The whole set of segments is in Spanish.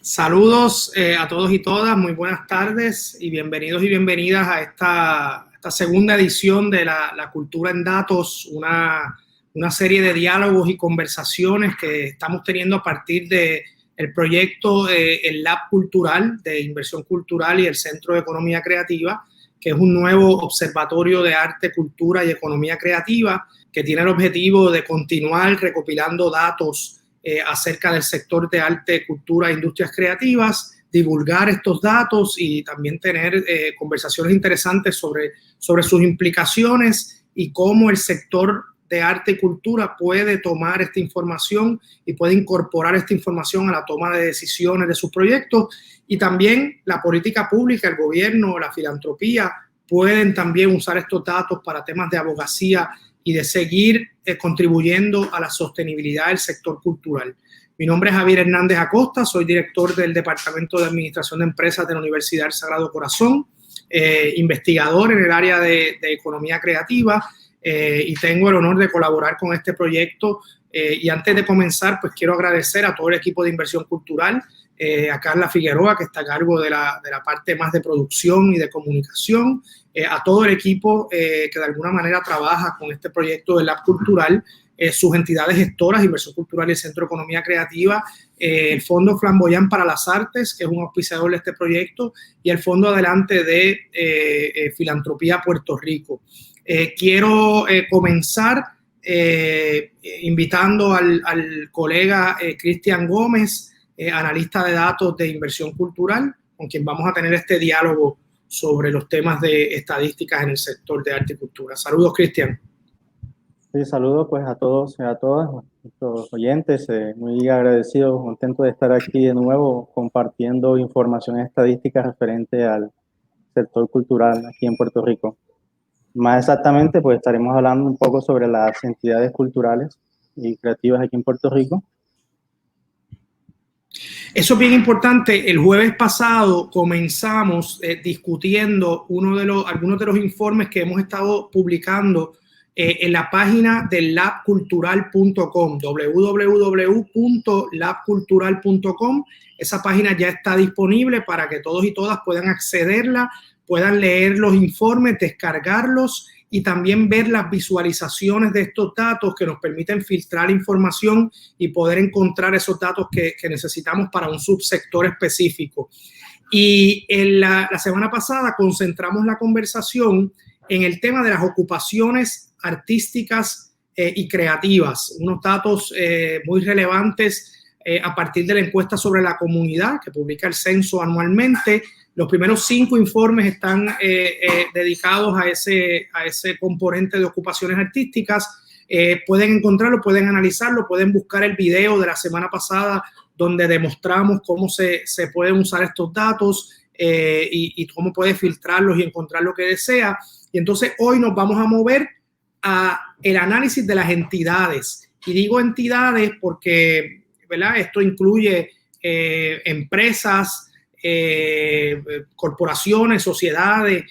Saludos a todos y todas, muy buenas tardes y bienvenidos y bienvenidas a esta segunda edición de la Cultura en Datos, una serie de diálogos y conversaciones que estamos teniendo a partir del proyecto el Lab Cultural de Inversión Cultural y el Centro de Economía Creativa, que es un nuevo observatorio de arte, cultura y economía creativa que tiene el objetivo de continuar recopilando datos acerca del sector de arte, cultura e industrias creativas, divulgar estos datos y también tener conversaciones interesantes sobre sus implicaciones y cómo el sector de arte y cultura puede tomar esta información y puede incorporar esta información a la toma de decisiones de sus proyectos, y también la política pública, el gobierno, la filantropía pueden también usar estos datos para temas de abogacía y de seguir contribuyendo a la sostenibilidad del sector cultural. Mi nombre es Javier Hernández Acosta, soy director del Departamento de Administración de Empresas de la Universidad del Sagrado Corazón, investigador en el área de economía creativa, y tengo el honor de colaborar con este proyecto. Y antes de comenzar, pues quiero agradecer a todo el equipo de inversión cultural, a Carla Figueroa, que está a cargo de la parte más de producción y de comunicación, a todo el equipo que de alguna manera trabaja con este proyecto del Lab Cultural, sus entidades gestoras, Inversión Cultural y el Centro de Economía Creativa, el Fondo Flamboyant para las Artes, que es un auspiciador de este proyecto, y el Fondo Adelante de Filantropía Puerto Rico. Quiero comenzar invitando al colega Cristian Gómez, analista de datos de inversión cultural, con quien vamos a tener este diálogo sobre los temas de estadísticas en el sector de arte y cultura. Saludos, Cristian. Sí, saludos pues a todos y a todas nuestros oyentes, muy agradecido, contento de estar aquí de nuevo compartiendo información estadística referente al sector cultural aquí en Puerto Rico. Más exactamente, pues estaremos hablando un poco sobre las entidades culturales y creativas aquí en Puerto Rico. Eso es bien importante. El jueves pasado comenzamos discutiendo algunos de los informes que hemos estado publicando en la página del labcultural.com, www.labcultural.com. Esa página ya está disponible para que todos y todas puedan accederla, puedan leer los informes, descargarlos y también ver las visualizaciones de estos datos que nos permiten filtrar información y poder encontrar esos datos que necesitamos para un subsector específico. Y en la semana pasada concentramos la conversación en el tema de las ocupaciones artísticas y creativas, unos datos muy relevantes a partir de la encuesta sobre la comunidad que publica el censo anualmente. Los primeros 5 informes están dedicados a ese componente de ocupaciones artísticas. Pueden encontrarlo, pueden analizarlo, pueden buscar el video de la semana pasada donde demostramos cómo se pueden usar estos datos y cómo puede filtrarlos y encontrar lo que desea. Y entonces hoy nos vamos a mover a el análisis de las entidades. Y digo entidades porque, ¿verdad?, esto incluye empresas, corporaciones, sociedades,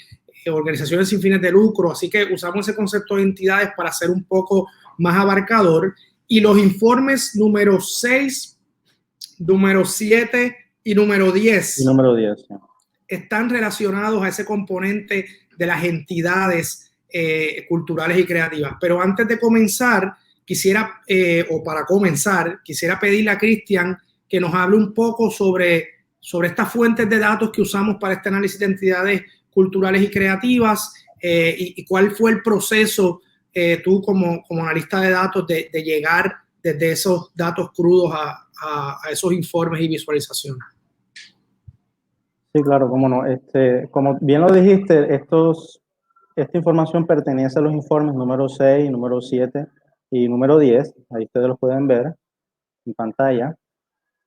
organizaciones sin fines de lucro, así que usamos ese concepto de entidades para ser un poco más abarcador. Y los informes número 6, número 7 y número 10, y número 10 sí, están relacionados a ese componente de las entidades culturales y creativas. Pero antes de comenzar, quisiera pedirle a Cristian que nos hable un poco sobre estas fuentes de datos que usamos para este análisis de entidades culturales y creativas, y cuál fue el proceso tú como analista de datos de llegar desde esos datos crudos a esos informes y visualizaciones. Sí, claro, cómo no. Como bien lo dijiste, esta información pertenece a los informes número 6, número 7 y número 10. Ahí ustedes los pueden ver en pantalla.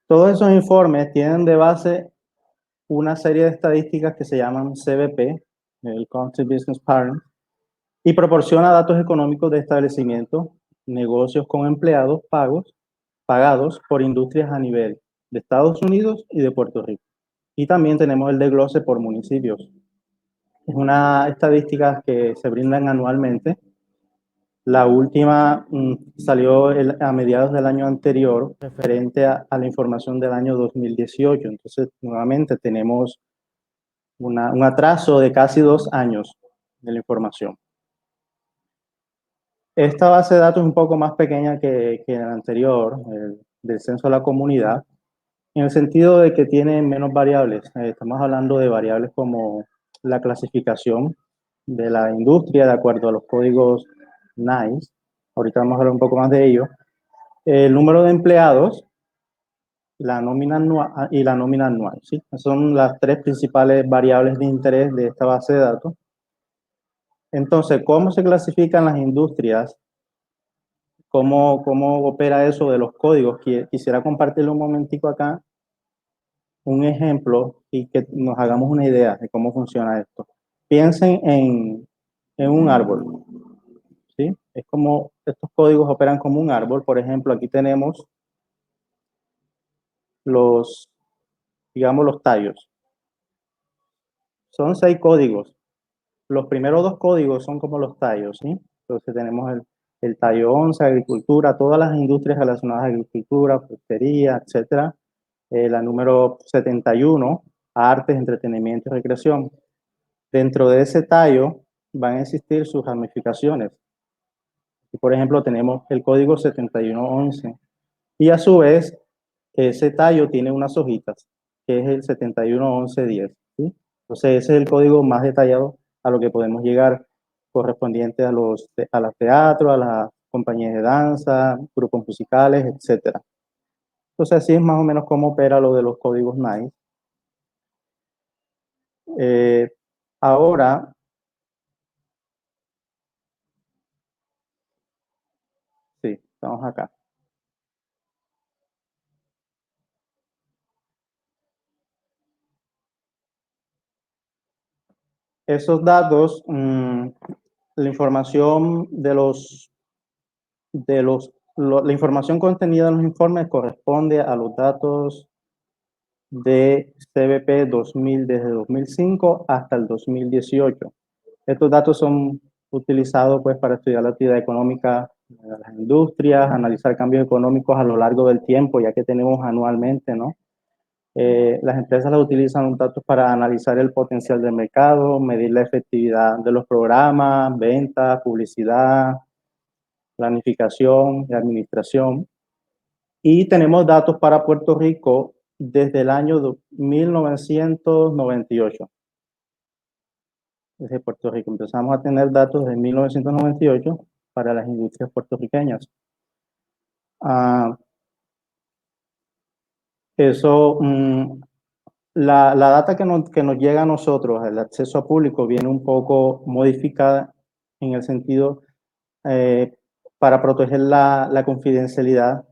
Todos esos informes tienen de base una serie de estadísticas que se llaman CBP, el Country Business Partner, y proporciona datos económicos de establecimientos, negocios con empleados pagados por industrias a nivel de Estados Unidos y de Puerto Rico. Y también tenemos el desglose por municipios. Es una estadística que se brindan anualmente. La última salió a mediados del año anterior, referente a la información del año 2018. Entonces, nuevamente tenemos un atraso de casi 2 años de la información. Esta base de datos es un poco más pequeña que la anterior, del censo de la comunidad, en el sentido de que tiene menos variables. Estamos hablando de variables como la clasificación de la industria de acuerdo a los códigos NICE. Ahorita vamos a hablar un poco más de ello. El número de empleados, la nómina anual y la nómina anual, ¿sí? Son las 3 principales variables de interés de esta base de datos. Entonces, ¿cómo se clasifican las industrias? ¿Cómo opera eso de los códigos? Quisiera compartirle un momentico acá un ejemplo y que nos hagamos una idea de cómo funciona esto. Piensen en un árbol, ¿sí? Es como estos códigos operan como un árbol. Por ejemplo, aquí tenemos digamos, los tallos. Son 6 códigos. Los primeros 2 códigos son como los tallos, ¿sí? Entonces tenemos el tallo 11, agricultura, todas las industrias relacionadas a agricultura, pesquería, etcétera. La número 71, artes, entretenimiento y recreación. Dentro de ese tallo van a existir sus ramificaciones. Y por ejemplo, tenemos el código 7111. Y a su vez, ese tallo tiene unas hojitas, que es el 711110. ¿Sí? Entonces, ese es el código más detallado a lo que podemos llegar, correspondiente a los teatros, a las compañías de danza, grupos musicales, etc. Entonces, así es más o menos cómo opera lo de los códigos NICE. Ahora, sí, estamos acá. Esos datos, la información la información contenida en los informes corresponde a los datos de CBP 2000 desde 2005 hasta el 2018. Estos datos son utilizados pues para estudiar la actividad económica de las industrias, analizar cambios económicos a lo largo del tiempo, ya que tenemos anualmente, ¿no? Las empresas las utilizan los datos para analizar el potencial del mercado, medir la efectividad de los programas, ventas, publicidad, planificación y administración. Y tenemos datos para Puerto Rico desde el año 1998. Desde Puerto Rico empezamos a tener datos de 1998 para las industrias puertorriqueñas. La data que nos llega a nosotros, el acceso a público, viene un poco modificada en el sentido para proteger la confidencialidad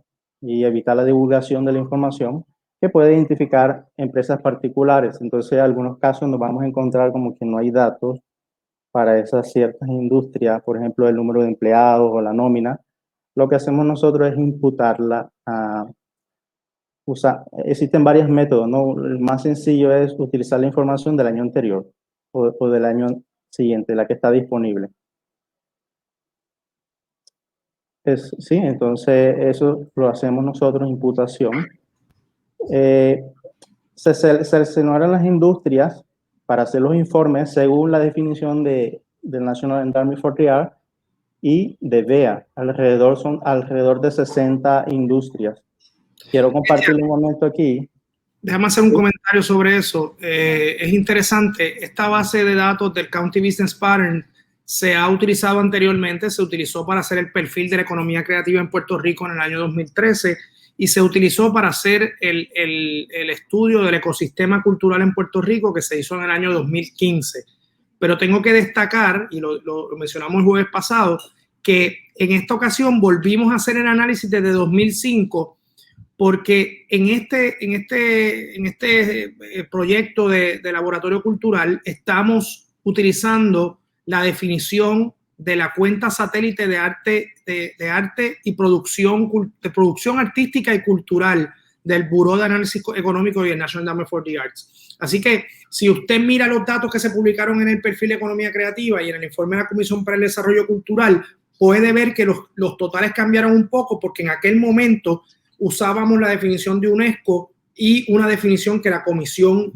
y evitar la divulgación de la información, que puede identificar empresas particulares. Entonces, en algunos casos nos vamos a encontrar como que no hay datos para esas ciertas industrias, por ejemplo, el número de empleados o la nómina. Lo que hacemos nosotros es imputarla a existen varios métodos, ¿no? El más sencillo es utilizar la información del año anterior o del año siguiente, la que está disponible. Sí, entonces eso lo hacemos nosotros, imputación. Se seleccionaron las industrias para hacer los informes según la definición del National Endowment for the Arts y de BEA. Son alrededor de 60 industrias. Quiero compartir un momento aquí. Déjame hacer un comentario sobre eso. Es interesante, esta base de datos del County Business Pattern se ha utilizado anteriormente, se utilizó para hacer el perfil de la economía creativa en Puerto Rico en el año 2013 y se utilizó para hacer el estudio del ecosistema cultural en Puerto Rico que se hizo en el año 2015. Pero tengo que destacar, y lo mencionamos el jueves pasado, que en esta ocasión volvimos a hacer el análisis desde 2005 porque en este proyecto de laboratorio cultural estamos utilizando la definición de la cuenta satélite de arte y producción artística y cultural del Buró de Análisis Económico y el National Endowment for the Arts. Así que si usted mira los datos que se publicaron en el perfil de economía creativa y en el informe de la Comisión para el Desarrollo Cultural, puede ver que los totales cambiaron un poco porque en aquel momento usábamos la definición de UNESCO y una definición que la comisión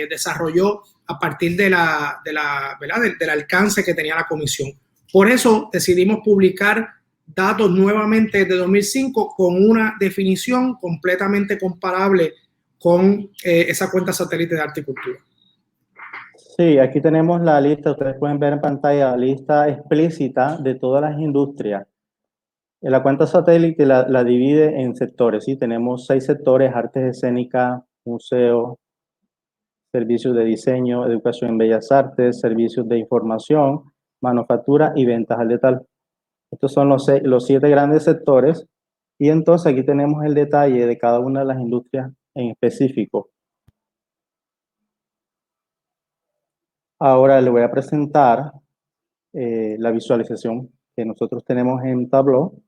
desarrolló a partir del alcance que tenía la comisión. Por eso decidimos publicar datos nuevamente de 2005 con una definición completamente comparable con esa cuenta satélite de arte y cultura. Sí, aquí tenemos la lista, ustedes pueden ver en pantalla la lista explícita de todas las industrias. La cuenta satélite la divide en sectores, ¿sí? Tenemos 6 sectores: artes escénicas, museos, servicios de diseño, educación en bellas artes, servicios de información, manufactura y ventas al detalle. Estos son los 7 grandes sectores, y entonces aquí tenemos el detalle de cada una de las industrias en específico. Ahora le voy a presentar la visualización que nosotros tenemos en Tableau.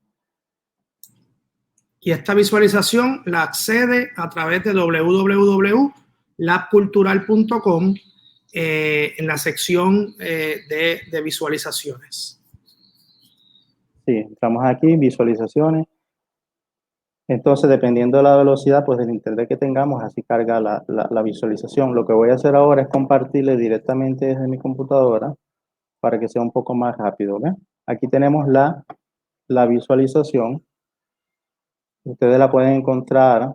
Y esta visualización la accede a través de www.labcultural.com en la sección de visualizaciones. Sí, entramos aquí, visualizaciones. Entonces, dependiendo de la velocidad, pues del internet que tengamos, así carga la visualización. Lo que voy a hacer ahora es compartirle directamente desde mi computadora para que sea un poco más rápido, ¿ve? Aquí tenemos la visualización. Ustedes la pueden encontrar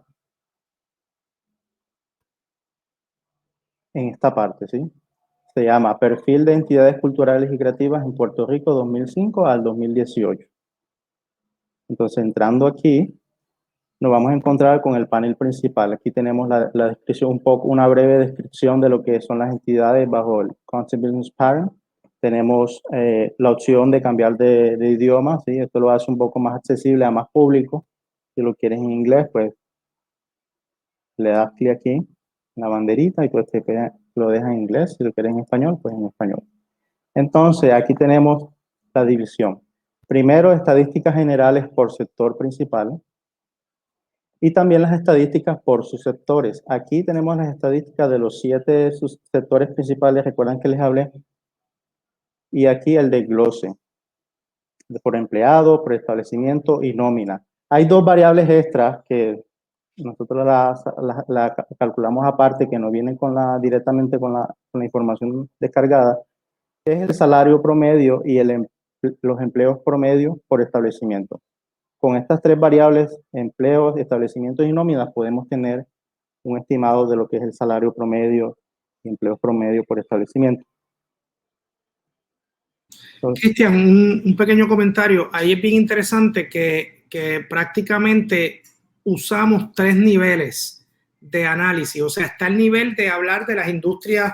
en esta parte, ¿sí? Se llama Perfil de Entidades Culturales y Creativas en Puerto Rico 2005 al 2018. Entonces, entrando aquí, nos vamos a encontrar con el panel principal. Aquí tenemos la descripción, una breve descripción de lo que son las entidades bajo el Concept Business Pattern. Tenemos la opción de cambiar de idioma, ¿sí? Esto lo hace un poco más accesible a más público. Si lo quieres en inglés, pues le das clic aquí en la banderita y pues lo dejas en inglés. Si lo quieres en español, pues en español. Entonces, aquí tenemos la división. Primero, estadísticas generales por sector principal. Y también las estadísticas por sus sectores. Aquí tenemos las estadísticas de los 7 sectores principales, recuerdan que les hablé. Y aquí el desglose, por empleado, por establecimiento y nómina. Hay 2 variables extras que nosotros la calculamos aparte, que no vienen directamente con la información descargada, que es el salario promedio y los empleos promedio por establecimiento. Con estas 3 variables, empleos, establecimientos y nóminas, podemos tener un estimado de lo que es el salario promedio y empleos promedio por establecimiento. Cristian, un pequeño comentario. Ahí es bien interesante que prácticamente usamos 3 niveles de análisis. O sea, está el nivel de hablar de las industrias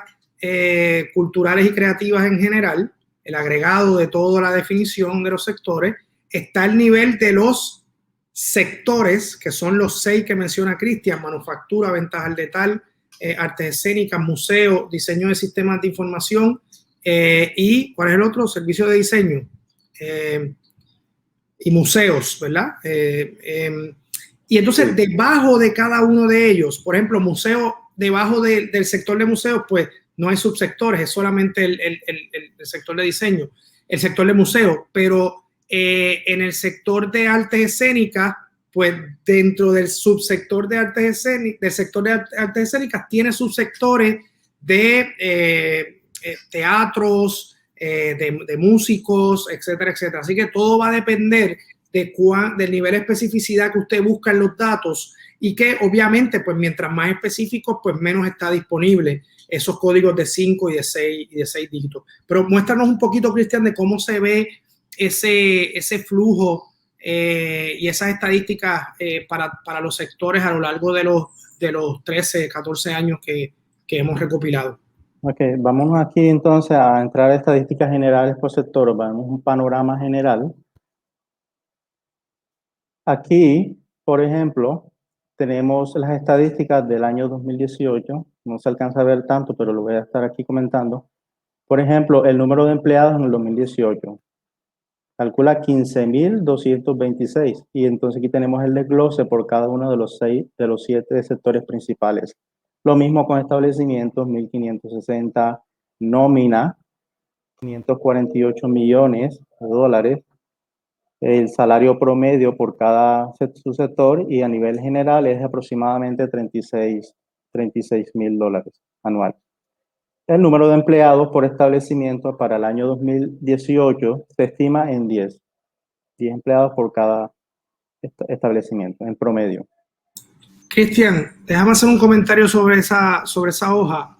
culturales y creativas en general, el agregado de toda la definición de los sectores. Está el nivel de los sectores, que son los 6 que menciona Cristian: manufactura, ventas al detalle, artes escénicas, museo, diseño de sistemas de información, y ¿cuál es el otro? Servicio de diseño y museos, ¿verdad? Y entonces, debajo de cada uno de ellos, por ejemplo, museo, debajo del sector de museos, pues no hay subsectores, es solamente el sector de diseño, el sector de museos, pero en el sector de artes escénicas, pues dentro del subsector de artes escénicas, del sector de artes escénicas, tiene subsectores de teatros, de músicos, etcétera, etcétera. Así que todo va a depender del nivel de especificidad que usted busca en los datos, y que obviamente, pues mientras más específicos, pues menos está disponible esos códigos de 5 y de 6 dígitos. Pero muéstranos un poquito, Cristian, de cómo se ve ese flujo y esas estadísticas para los sectores a lo largo de los 13, 14 años que hemos recopilado. Ok, vamos aquí entonces a entrar a estadísticas generales por sector. Vamos a un panorama general. Aquí, por ejemplo, tenemos las estadísticas del año 2018. No se alcanza a ver tanto, pero lo voy a estar aquí comentando. Por ejemplo, el número de empleados en el 2018. Calcula 15.226. Y entonces aquí tenemos el desglose por cada uno de los 7 sectores principales. Lo mismo con establecimientos, 1.560. Nómina, 548 millones de dólares. El salario promedio por cada subsector y a nivel general es aproximadamente 36 mil dólares anuales. El número de empleados por establecimiento para el año 2018 se estima en 10 empleados por cada establecimiento en promedio. Cristian, déjame hacer un comentario sobre esa hoja.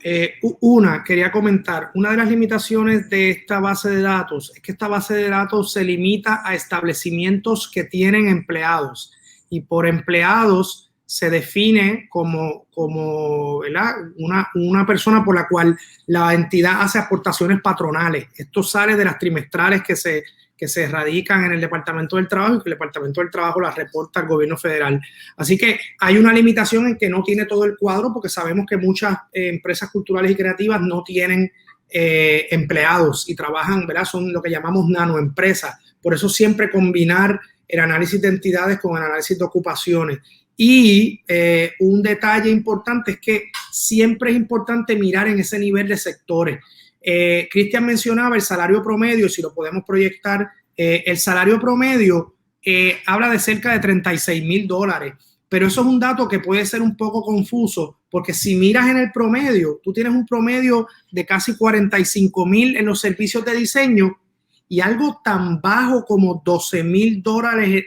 Quería comentar, una de las limitaciones de esta base de datos es que esta base de datos se limita a establecimientos que tienen empleados y por empleados se define como ¿verdad? Una persona por la cual la entidad hace aportaciones patronales. Esto sale de las trimestrales que se radican en el Departamento del Trabajo y que el Departamento del Trabajo las reporta al gobierno federal. Así que hay una limitación en que no tiene todo el cuadro porque sabemos que muchas empresas culturales y creativas no tienen empleados y trabajan, ¿verdad? Son lo que llamamos nanoempresas. Por eso siempre combinar el análisis de entidades con el análisis de ocupaciones. Y un detalle importante es que siempre es importante mirar en ese nivel de sectores. Cristian mencionaba el salario promedio, si lo podemos proyectar, el salario promedio habla de cerca de 36 mil dólares, pero eso es un dato que puede ser un poco confuso, porque si miras en el promedio, tú tienes un promedio de casi 45 mil en los servicios de diseño y algo tan bajo como 12 mil dólares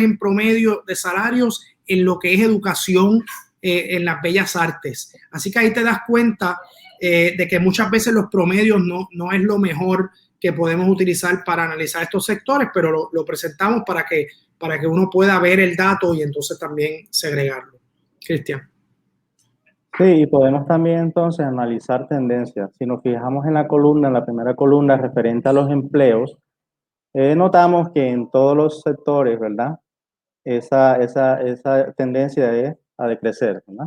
en promedio de salarios en lo que es educación en las bellas artes. Así que ahí te das cuenta de que muchas veces los promedios no es lo mejor que podemos utilizar para analizar estos sectores, pero lo presentamos para que uno pueda ver el dato y entonces también segregarlo. Cristian. Sí, y podemos también entonces analizar tendencias. Si nos fijamos en la primera columna referente a los empleos, notamos que en todos los sectores, ¿verdad? Esa tendencia es a decrecer, ¿verdad?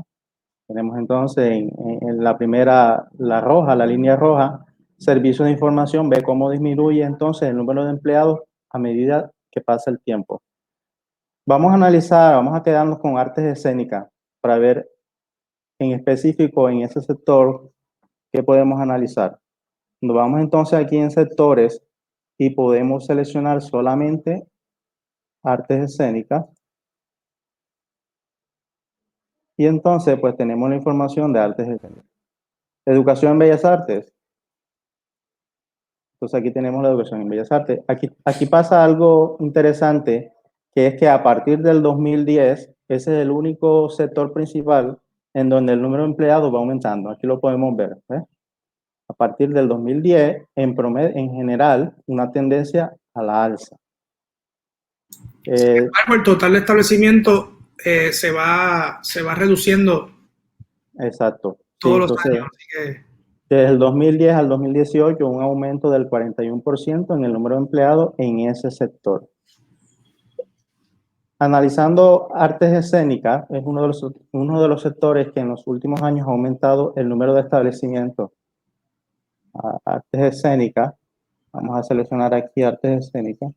Tenemos entonces en la primera, la línea roja, servicios de información, ve cómo disminuye entonces el número de empleados a medida que pasa el tiempo. Vamos a quedarnos con artes escénicas para ver en específico en ese sector qué podemos analizar. Nos vamos entonces aquí en sectores y podemos seleccionar solamente artes escénicas. Y entonces pues tenemos la información de artes escénicas. Educación en Bellas Artes. Entonces aquí tenemos la educación en Bellas Artes. Aquí pasa algo interesante, que es que a partir del 2010, ese es el único sector principal en donde el número de empleados va aumentando. Aquí lo podemos ver. ¿Ves? A partir del 2010, en promedio, en general, una tendencia a la alza. Sin embargo, el total de establecimiento se va reduciendo. Exacto. Todos sí, los entonces, años. Así que desde el 2010 al 2018, un aumento del 41% en el número de empleados en ese sector. Analizando artes escénicas, es uno de los sectores que en los últimos años ha aumentado el número de establecimientos. Artes escénicas, vamos a seleccionar aquí artes escénicas.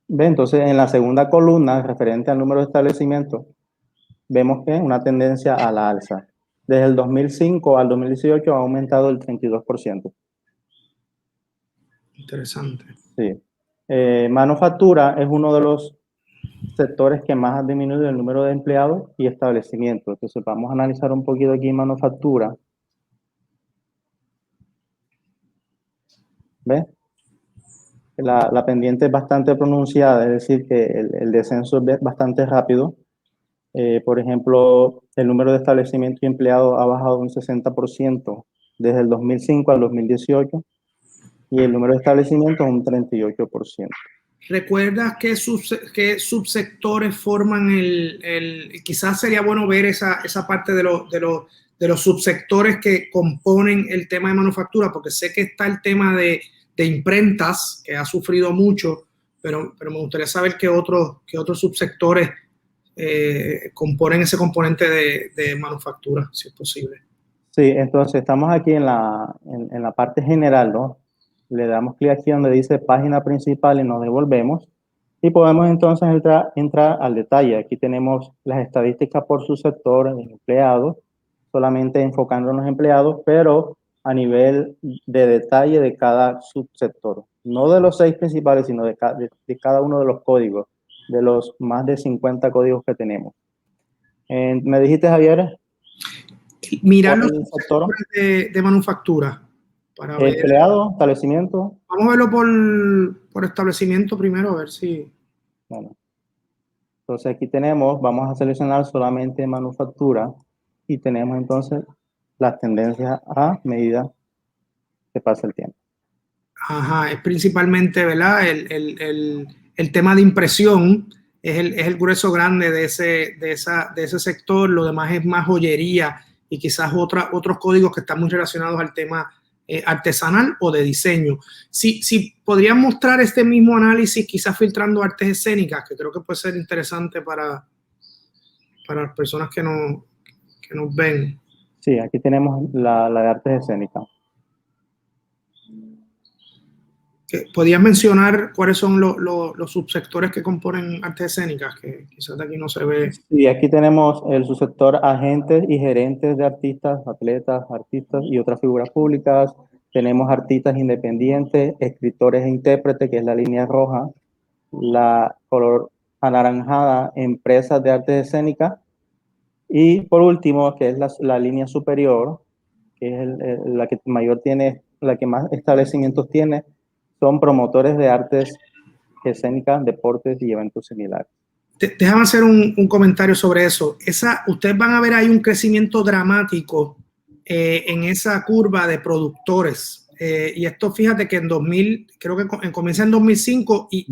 Ve, entonces en la segunda columna, referente al número de establecimientos, vemos que es una tendencia a la alza. Desde el 2005 al 2018 ha aumentado el 32%. interesante. Sí. Manufactura es uno de los sectores que más ha disminuido el número de empleados y establecimientos. Entonces vamos a analizar un poquito aquí manufactura. ¿Ves? La pendiente es bastante pronunciada, es decir, que el descenso es bastante rápido. Por ejemplo, el número de establecimientos y empleados ha bajado un 60% desde el 2005 al 2018 y el número de establecimientos un 38%. ¿Recuerdas qué subsectores forman quizás sería bueno ver esa parte de los subsectores que componen el tema de manufactura? Porque sé que está el tema de imprentas, que ha sufrido mucho, pero me gustaría saber qué otros subsectores componen ese componente de manufactura, si es posible. Sí, entonces estamos aquí en la parte general, ¿no? Le damos clic aquí donde dice página principal y nos devolvemos. Y podemos entonces entrar al detalle. Aquí tenemos las estadísticas por su sector, empleados, solamente enfocando en los empleados, pero a nivel de detalle de cada subsector. No de los 6 principales, sino de cada uno de los códigos, de los más de 50 códigos que tenemos. ¿Me dijiste, Javier? Mirar los sectores de manufactura. Para ver. Empleado, establecimiento. Vamos a verlo por establecimiento primero, a ver si... Bueno. Entonces aquí vamos a seleccionar solamente manufactura y tenemos entonces las tendencias a medida que pasa el tiempo. Ajá, es principalmente, ¿verdad? El tema de impresión es el grueso grande de ese sector. Lo demás es más joyería y quizás otros códigos que están muy relacionados al tema artesanal o de diseño. Si podrían mostrar este mismo análisis, quizás filtrando artes escénicas, que creo que puede ser interesante para las personas que nos ven. Sí, aquí tenemos la de artes escénicas. ¿Podrías mencionar cuáles son los subsectores que componen artes escénicas? Que quizás de aquí no se ve. Sí, aquí tenemos el subsector agentes y gerentes de artistas, atletas, artistas y otras figuras públicas. Tenemos artistas independientes, escritores e intérpretes, que es la línea roja. La color anaranjada, empresas de artes escénicas. Y por último, que es la línea superior, que es la que mayor tiene, la que más establecimientos tiene, son promotores de artes escénicas, deportes y eventos similares. Déjame hacer un comentario sobre eso. Ustedes van a ver ahí un crecimiento dramático en esa curva de productores. Y esto, fíjate que creo que comienza en 2005 y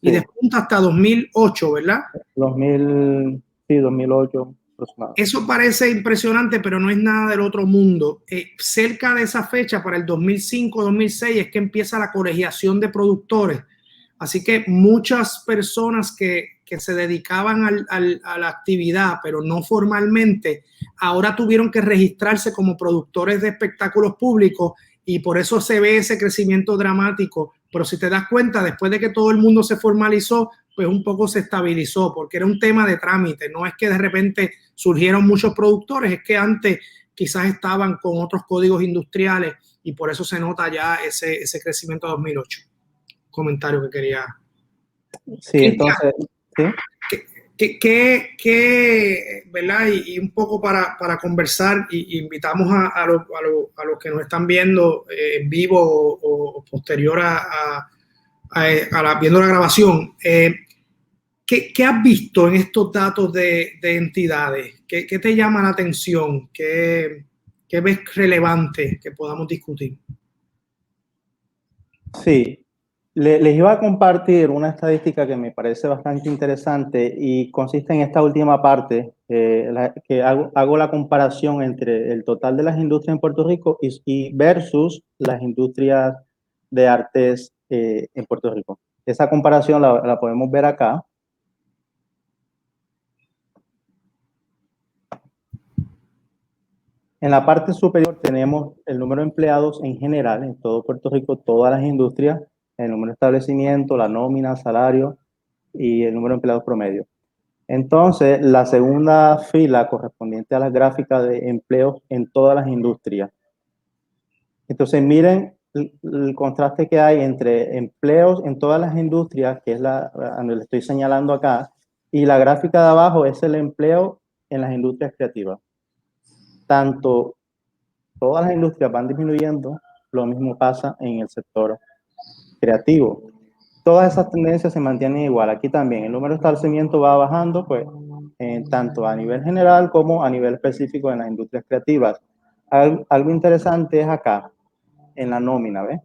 despunta hasta 2008, ¿verdad? 2008. Eso parece impresionante, pero no es nada del otro mundo. Cerca de esa fecha, para el 2005-2006, es que empieza la colegiación de productores. Así que muchas personas que se dedicaban a la actividad, pero no formalmente, ahora tuvieron que registrarse como productores de espectáculos públicos y por eso se ve ese crecimiento dramático. Pero si te das cuenta, después de que todo el mundo se formalizó, pues un poco se estabilizó, porque era un tema de trámite. No es que de repente surgieron muchos productores, es que antes quizás estaban con otros códigos industriales y por eso se nota ya ese crecimiento de 2008. Comentario que quería. Sí, entonces, ¿verdad? Y un poco para conversar, y invitamos a los que nos están viendo en vivo o posterior viendo la grabación. ¿Qué has visto en estos datos de entidades? ¿Qué te llama la atención? ¿Qué ves relevante que podamos discutir? Sí. Les iba a compartir una estadística que me parece bastante interesante y consiste en esta última parte, que hago la comparación entre el total de las industrias en Puerto Rico y versus las industrias de artes en Puerto Rico. Esa comparación la podemos ver acá. En la parte superior tenemos el número de empleados en general en todo Puerto Rico, todas las industrias, el número de establecimiento, la nómina, salario y el número de empleados promedio. Entonces, la segunda fila correspondiente a la gráfica de empleos en todas las industrias. Entonces, miren el contraste que hay entre empleos en todas las industrias, que es donde le estoy señalando acá, y la gráfica de abajo es el empleo en las industrias creativas. Tanto todas las industrias van disminuyendo, lo mismo pasa en el sector creativo. Todas esas tendencias se mantienen igual. Aquí también el número de establecimientos va bajando, pues, tanto a nivel general como a nivel específico en las industrias creativas. Algo interesante es acá, en la nómina, ¿ves?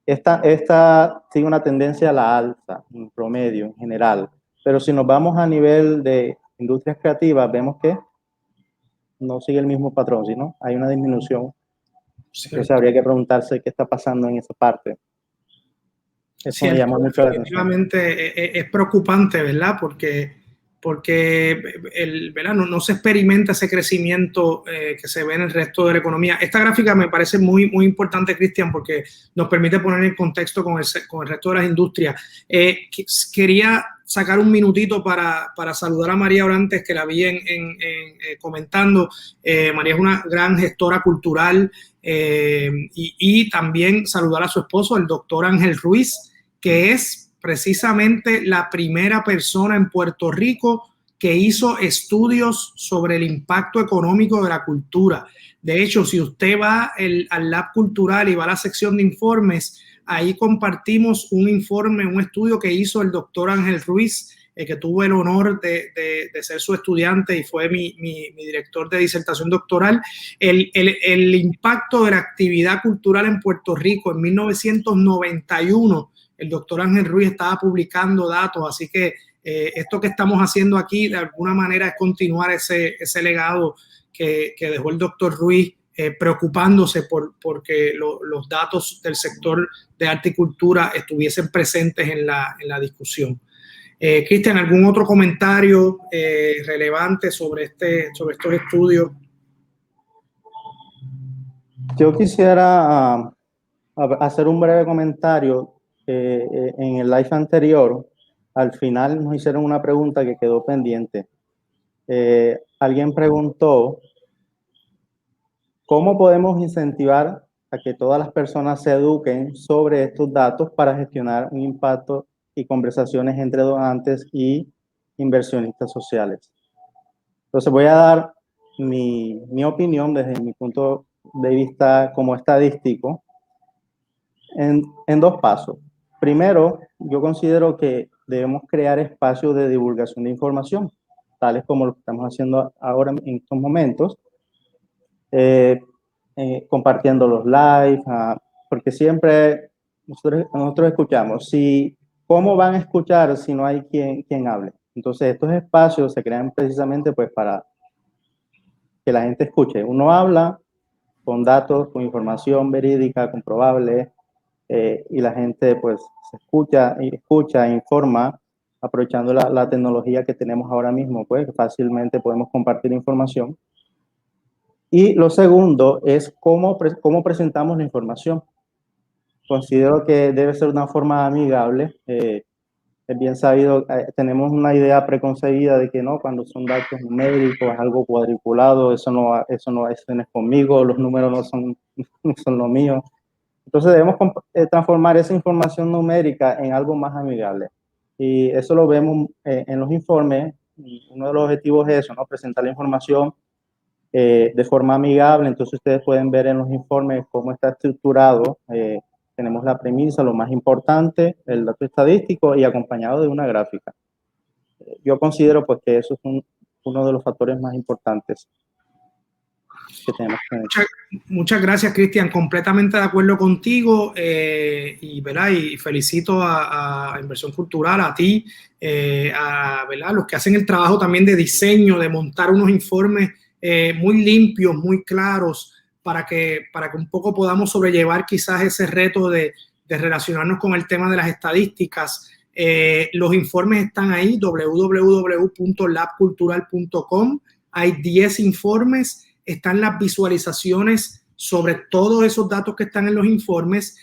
Esta sigue una tendencia a la alza, en promedio, en general. Pero si nos vamos a nivel de industrias creativas, vemos que no sigue el mismo patrón, sino hay una disminución. Entonces habría que preguntarse qué está pasando en esa parte. Eso me llama mucho la atención. Definitivamente es preocupante, ¿verdad? Porque ¿verdad? No se experimenta ese crecimiento que se ve en el resto de la economía. Esta gráfica me parece muy, muy importante, Cristian, porque nos permite poner en contexto con el resto de las industrias. Quería sacar un minutito para saludar a María Orantes, que la vi comentando. María es una gran gestora cultural, y también saludar a su esposo, el doctor Ángel Ruiz, que es precisamente la primera persona en Puerto Rico que hizo estudios sobre el impacto económico de la cultura. De hecho, si usted va al Lab Cultural y va a la sección de informes, ahí compartimos un informe, un estudio que hizo el doctor Ángel Ruiz, que tuvo el honor de ser su estudiante y fue mi director de disertación doctoral. El impacto de la actividad cultural en Puerto Rico en 1991, el doctor Ángel Ruiz estaba publicando datos, así que esto que estamos haciendo aquí de alguna manera es continuar ese legado que dejó el doctor Ruiz, preocupándose porque los datos del sector de arte y cultura estuviesen presentes en la discusión. Cristian, ¿algún otro comentario relevante sobre estos estudios? Yo quisiera hacer un breve comentario. En el live anterior, al final nos hicieron una pregunta que quedó pendiente. Alguien preguntó, ¿cómo podemos incentivar a que todas las personas se eduquen sobre estos datos para gestionar un impacto y conversaciones entre donantes y inversionistas sociales? Entonces voy a dar mi opinión desde mi punto de vista como estadístico en dos pasos. Primero, yo considero que debemos crear espacios de divulgación de información, tales como lo que estamos haciendo ahora en estos momentos, compartiendo los live, porque siempre nosotros escuchamos, ¿cómo van a escuchar si no hay quien hable? Entonces, estos espacios se crean precisamente pues para que la gente escuche. Uno habla con datos, con información verídica, comprobable, y la gente pues se escucha, informa, aprovechando la tecnología que tenemos ahora mismo, pues fácilmente podemos compartir información. Y lo segundo es cómo presentamos la información. Considero que debe ser de una forma amigable. Es bien sabido, tenemos una idea preconcebida de que no, cuando son datos numéricos, algo cuadriculado, eso no es conmigo, los números no son lo mío. Entonces debemos transformar esa información numérica en algo más amigable. Y eso lo vemos en los informes. Uno de los objetivos es eso, ¿no? Presentar la información de forma amigable. Entonces ustedes pueden ver en los informes cómo está estructurado. Tenemos la premisa, lo más importante, el dato estadístico y acompañado de una gráfica. Yo considero pues que eso es uno de los factores más importantes que tenemos. Muchas gracias, Cristian. Completamente de acuerdo contigo, y felicito a Inversión Cultural, a ti, a los que hacen el trabajo también de diseño, de montar unos informes muy limpios, muy claros, para que un poco podamos sobrellevar quizás ese reto de relacionarnos con el tema de las estadísticas. Los informes están ahí, www.labcultural.com. Hay 10 informes. Están las visualizaciones sobre todos esos datos que están en los informes.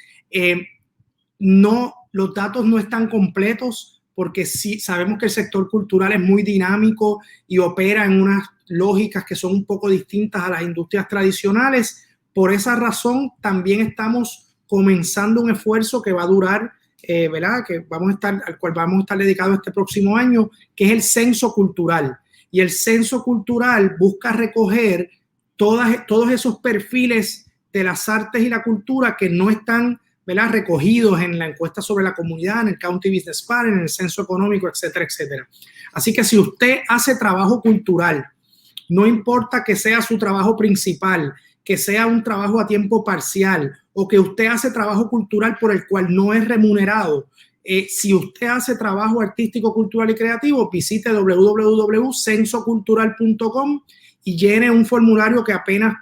Los datos no están completos porque sí sabemos que el sector cultural es muy dinámico y opera en unas lógicas que son un poco distintas a las industrias tradicionales. Por esa razón también estamos comenzando un esfuerzo que va a durar, al cual vamos a estar dedicados este próximo año, que es el censo cultural. Y el censo cultural busca recoger todos esos perfiles de las artes y la cultura que no están, recogidos en la encuesta sobre la comunidad, en el County Business Plan, en el censo económico, etcétera, etcétera. Así que si usted hace trabajo cultural, no importa que sea su trabajo principal, que sea un trabajo a tiempo parcial o que usted hace trabajo cultural por el cual no es remunerado, si usted hace trabajo artístico, cultural y creativo, visite www.censocultural.com y llene un formulario que apenas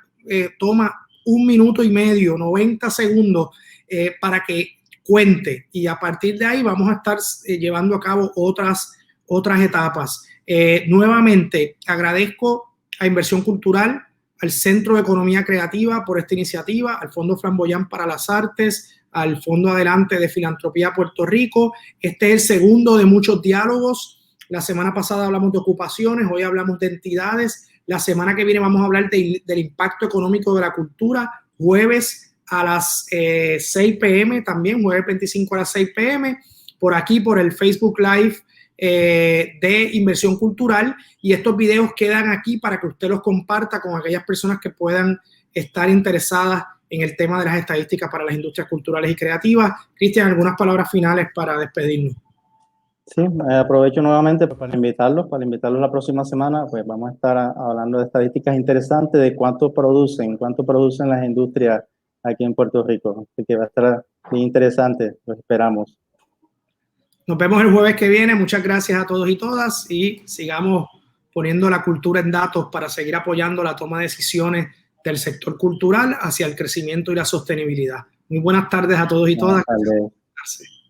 toma 1 minuto y medio, 90 segundos, para que cuente. Y a partir de ahí vamos a estar llevando a cabo otras etapas. Nuevamente, agradezco a Inversión Cultural, al Centro de Economía Creativa por esta iniciativa, al Fondo Flamboyant para las Artes, al Fondo Adelante de Filantropía Puerto Rico. Este es el segundo de muchos diálogos. La semana pasada hablamos de ocupaciones, hoy hablamos de entidades. La semana que viene vamos a hablar del impacto económico de la cultura, jueves a las 6 p.m. también, jueves 25 a las 6 p.m. por aquí, por el Facebook Live de Inversión Cultural, y estos videos quedan aquí para que usted los comparta con aquellas personas que puedan estar interesadas en el tema de las estadísticas para las industrias culturales y creativas. Cristian, algunas palabras finales para despedirnos. Sí, aprovecho nuevamente para invitarlos la próxima semana. Pues vamos a estar hablando de estadísticas interesantes de cuánto producen las industrias aquí en Puerto Rico. Así que va a estar bien interesante, lo esperamos. Nos vemos el jueves que viene. Muchas gracias a todos y todas, y sigamos poniendo la cultura en datos para seguir apoyando la toma de decisiones del sector cultural hacia el crecimiento y la sostenibilidad. Muy buenas tardes a todos y todas. Buenas tardes.